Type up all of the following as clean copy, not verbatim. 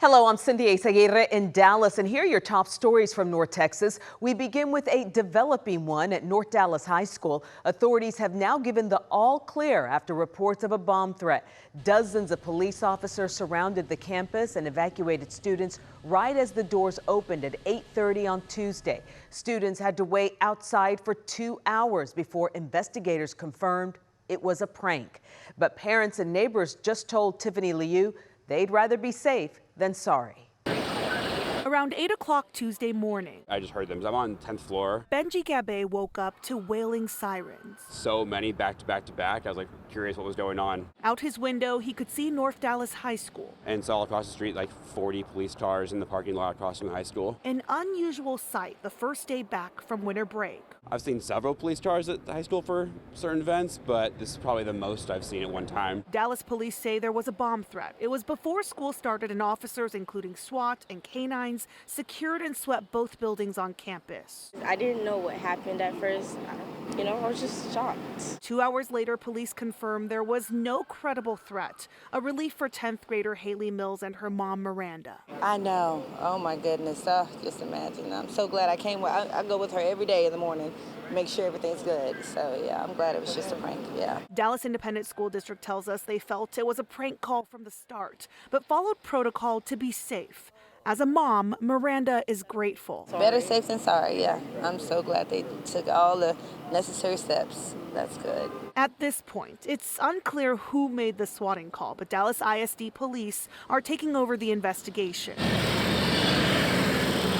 Hello, I'm Cindy Aguirre in Dallas, and here are your top stories from North Texas. We begin with a developing one at North Dallas High School. Authorities have now given the all clear after reports of a bomb threat. Dozens of police officers surrounded the campus and evacuated students right as the doors opened at 8:30 on Tuesday. Students had to wait outside for 2 hours before investigators confirmed it was a prank. But parents and neighbors just told Tiffany Liu they'd rather be safe than sorry. Around 8 o'clock Tuesday morning, I just heard them. I'm on 10th floor. Benji Gabe woke up to wailing sirens. So many back to back to back. I was curious what was going on. Out his window, he could see North Dallas High School. And saw across the street 40 police cars in the parking lot across from the high school. An unusual sight the first day back from winter break. I've seen several police cars at the high school for certain events, but this is probably the most I've seen at one time. Dallas police say there was a bomb threat. It was before school started, and officers, including SWAT and canines, secured and swept both buildings on campus. I didn't know what happened at first. I was just shocked. 2 hours later, police confirmed there was no credible threat. A relief for 10th grader Haley Mills and her mom, Miranda. I know. Oh, my goodness. Just imagine. I'm so glad I came. I go with her every day in the morning, make sure everything's good. So, yeah, I'm glad it was just a prank. Yeah. Dallas Independent School District tells us they felt it was a prank call from the start, but followed protocol to be safe. As a mom, Miranda is grateful. Better safe than sorry, yeah. I'm so glad they took all the necessary steps. That's good. At this point, it's unclear who made the swatting call, but Dallas ISD police are taking over the investigation.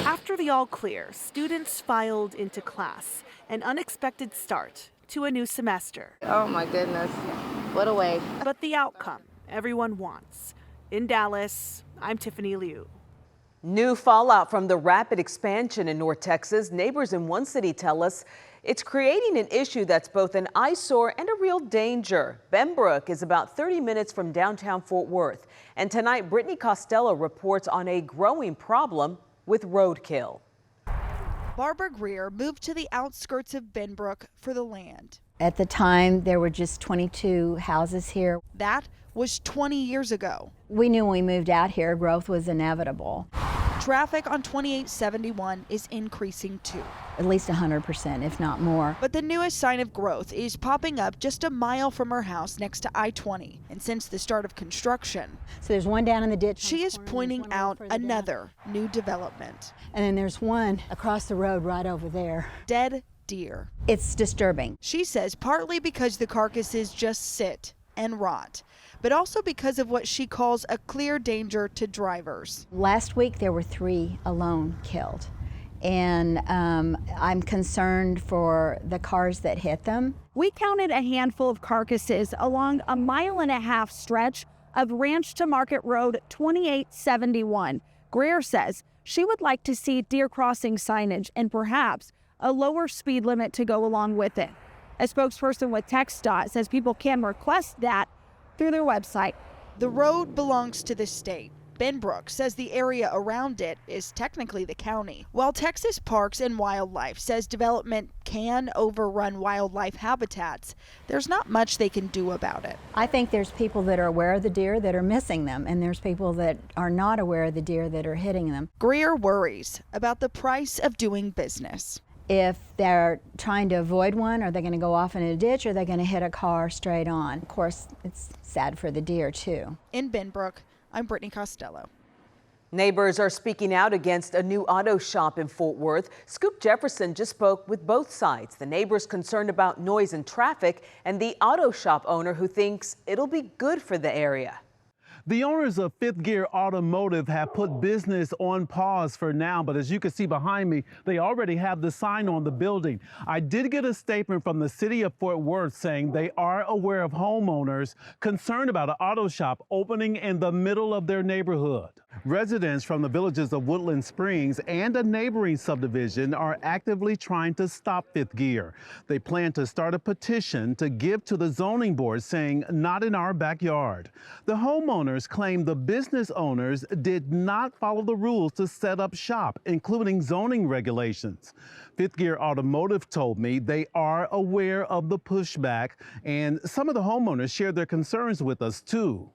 After the all clear, students filed into class, an unexpected start to a new semester. Oh my goodness, what a way. But the outcome everyone wants. In Dallas, I'm Tiffany Liu. New fallout from the rapid expansion in North Texas. Neighbors in one city tell us it's creating an issue that's both an eyesore and a real danger. Benbrook is about 30 minutes from downtown Fort Worth. And tonight, Brittany Costello reports on a growing problem with roadkill. Barbara Greer moved to the outskirts of Benbrook for the land. At the time, there were just 22 houses here. That was 20 years ago. We knew when we moved out here, growth was inevitable. Traffic on 2871 is increasing too. At least 100%, if not more. But the newest sign of growth is popping up just a mile from her house next to I-20. And since the start of construction, So there's one down in the ditch. she is pointing out another new development. And then there's one across the road right over there. Dead deer. It's disturbing. She says partly because the carcasses just sit and rot, but also because of what she calls a clear danger to drivers. Last week, there were 3 alone killed. And I'm concerned for the cars that hit them. We counted a handful of carcasses along a 1.5-mile stretch of Ranch to Market Road 2871. Greer says she would like to see deer crossing signage and perhaps a lower speed limit to go along with it. A spokesperson with TxDOT says people can request that through their website. The road belongs to the state. Benbrook says the area around it is technically the county, while Texas Parks and Wildlife says development can overrun wildlife habitats. There's not much they can do about it. I think there's people that are aware of the deer that are missing them, and there's people that are not aware of the deer that are hitting them. Greer worries about the price of doing business. If they're trying to avoid one, are they going to go off in a ditch, or are they going to hit a car straight on? Of course, it's sad for the deer, too. In Benbrook, I'm Brittany Costello. Neighbors are speaking out against a new auto shop in Fort Worth. Scoop Jefferson just spoke with both sides. The neighbors concerned about noise and traffic, and the auto shop owner who thinks it'll be good for the area. The owners of Fifth Gear Automotive have put business on pause for now, but as you can see behind me, they already have the sign on the building. I did get a statement from the city of Fort Worth saying they are aware of homeowners concerned about an auto shop opening in the middle of their neighborhood. Residents from the villages of Woodland Springs and a neighboring subdivision are actively trying to stop Fifth Gear. They plan to start a petition to give to the zoning board saying, "Not in our backyard." The homeowners claim the business owners did not follow the rules to set up shop, including zoning regulations. Fifth Gear Automotive told me they are aware of the pushback, and some of the homeowners shared their concerns with us too.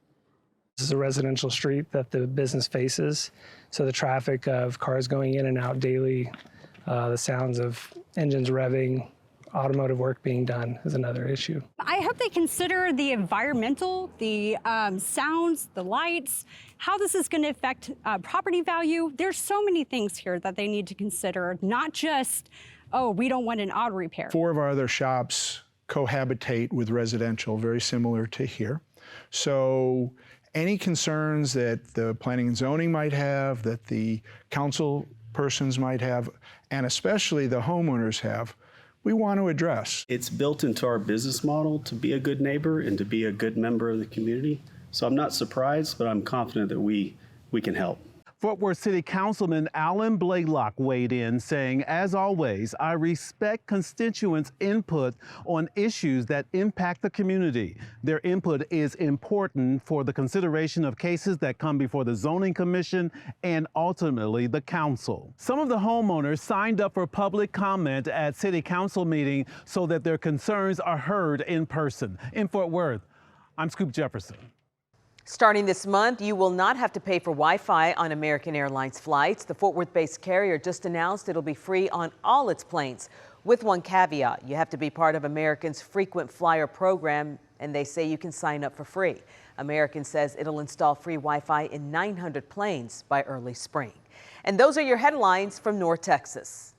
This is a residential street that the business faces, so the traffic of cars going in and out daily, the sounds of engines revving, automotive work being done is another issue. I hope they consider the environmental, the sounds, the lights, how this is going to affect property value. There's so many things here that they need to consider, not just, oh, we don't want an auto repair. 4 of our other shops cohabitate with residential, very similar to here. So any concerns that the planning and zoning might have, that the council persons might have, and especially the homeowners have, we want to address. It's built into our business model to be a good neighbor and to be a good member of the community. So I'm not surprised, but I'm confident that we can help. Fort Worth City Councilman Alan Blaylock weighed in, saying, as always, I respect constituents' input on issues that impact the community. Their input is important for the consideration of cases that come before the Zoning Commission and ultimately the council. Some of the homeowners signed up for public comment at City Council meeting so that their concerns are heard in person. In Fort Worth, I'm Scoop Jefferson. Starting this month, you will not have to pay for Wi-Fi on American Airlines flights. The Fort Worth-based carrier just announced it'll be free on all its planes, with one caveat. You have to be part of American's frequent flyer program, and they say you can sign up for free. American says it'll install free Wi-Fi in 900 planes by early spring. And those are your headlines from North Texas.